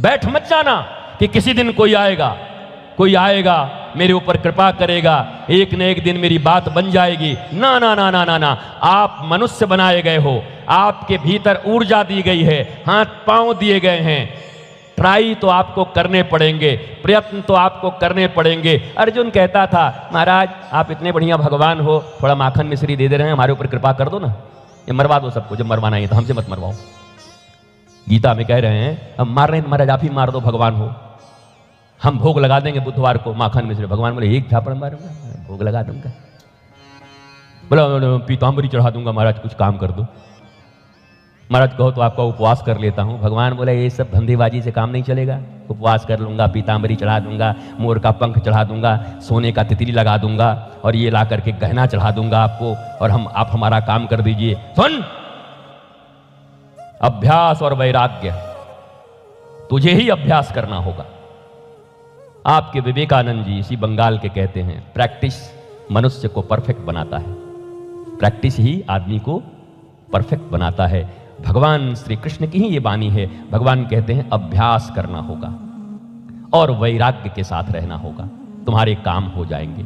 बैठ मत जाना कि किसी दिन कोई आएगा मेरे ऊपर कृपा करेगा, एक न एक दिन मेरी बात बन जाएगी। ना ना ना ना ना ना, आप मनुष्य बनाए गए हो, आपके भीतर ऊर्जा दी गई है, हाथ पांव दिए गए हैं, ट्राई तो आपको करने पड़ेंगे, प्रयत्न तो आपको करने पड़ेंगे। अर्जुन कहता था महाराज आप इतने बढ़िया भगवान हो, थोड़ा माखन मिश्री दे रहे हैं, हमारे ऊपर कृपा कर दो ना, ये मरवा दो सबको, जब मरवाना है तो हमसे मत मरवाओ। गीता में कह रहे हैं हम मार रहे हैं महाराज, आप ही मार दो, भगवान हो, हम भोग लगा देंगे बुधवार को माखन मिश्री। भगवान बोले एक झापड़ मारूंगा, भोग लगा दूंगा। बोला पीताम्बरी चढ़ा दूंगा महाराज, कुछ काम कर दो। महाराज कहो तो आपका उपवास कर लेता हूं। भगवान बोले ये सब धंधेबाजी से काम नहीं चलेगा, उपवास कर लूंगा, पीताम्बरी चढ़ा दूंगा, मोर का पंख चढ़ा दूंगा, सोने का तितली लगा दूंगा और ये ला करके गहना चढ़ा दूंगा आपको, और आप हमारा काम कर दीजिए। सुन, अभ्यास और वैराग्य, तुझे ही अभ्यास करना होगा। आपके विवेकानंद जी इसी बंगाल के कहते हैं प्रैक्टिस मनुष्य को परफेक्ट बनाता है, प्रैक्टिस ही आदमी को परफेक्ट बनाता है। भगवान श्री कृष्ण की ही ये वाणी है। भगवान कहते हैं अभ्यास करना होगा और वैराग्य के साथ रहना होगा, तुम्हारे काम हो जाएंगे।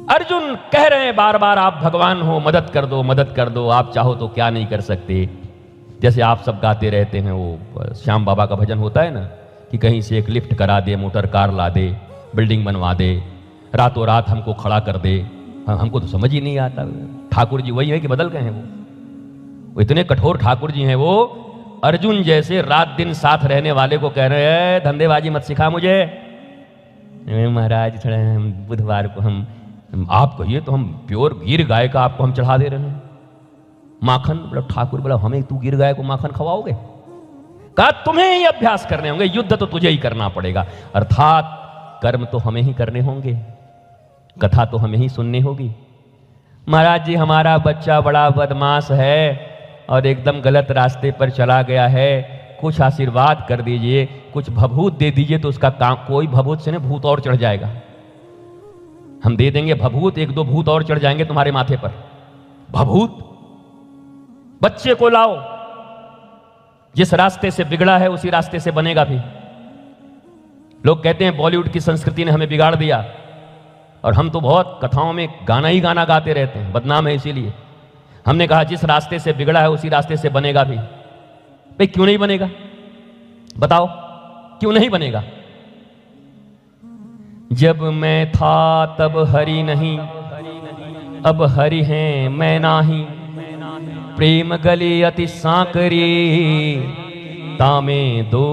अर्जुन कह रहे हैं बार बार आप भगवान हो, मदद कर दो, मदद कर दो, आप चाहो तो क्या नहीं कर सकते। जैसे आप सब गाते रहते हैं, वो श्याम बाबा का भजन होता है ना कि कहीं से एक लिफ्ट करा दे, मोटर कार ला दे, बिल्डिंग बनवा दे, रातों रात हमको खड़ा कर दे। हमको तो समझ ही नहीं आता। ठाकुर जी वही है कि बदल गए हैं? वो इतने कठोर ठाकुर जी हैं। वो अर्जुन जैसे रात दिन साथ रहने वाले को कह रहे हैं धंधेबाजी मत सिखा मुझे महाराज, थोड़ा बुधवार को हम आप कहिए तो हम प्योर गिर गाय का आपको हम चढ़ा दे रहे हैं माखन। बोला ठाकुर, बोला हमें तू गिर गाय को माखन खवाओगे? कहा तुम्हें ही अभ्यास करने होंगे, युद्ध तो तुझे ही करना पड़ेगा, अर्थात कर्म तो हमें ही करने होंगे, कथा तो हमें ही सुननी होगी। महाराज जी हमारा बच्चा बड़ा बदमाश है और एकदम गलत रास्ते पर चला गया है, कुछ आशीर्वाद कर दीजिए, कुछ भभूत दे दीजिए तो उसका काम, कोई भभूत से नहीं भूत और चढ़ जाएगा। हम दे देंगे भभूत, एक दो भूत और चढ़ जाएंगे तुम्हारे माथे पर। भभूत बच्चे को लाओ, जिस रास्ते से बिगड़ा है उसी रास्ते से बनेगा भी। लोग कहते हैं बॉलीवुड की संस्कृति ने हमें बिगाड़ दिया, और हम तो बहुत कथाओं में गाना ही गाना गाते रहते हैं, बदनाम है इसीलिए। हमने कहा जिस रास्ते से बिगड़ा है उसी रास्ते से बनेगा भी। भाई क्यों नहीं बनेगा? बताओ क्यों नहीं बनेगा? जब मैं था तब हरि नहीं, अब हरि हैं मैं नाही, प्रेम गले अति सांकरी तामे दो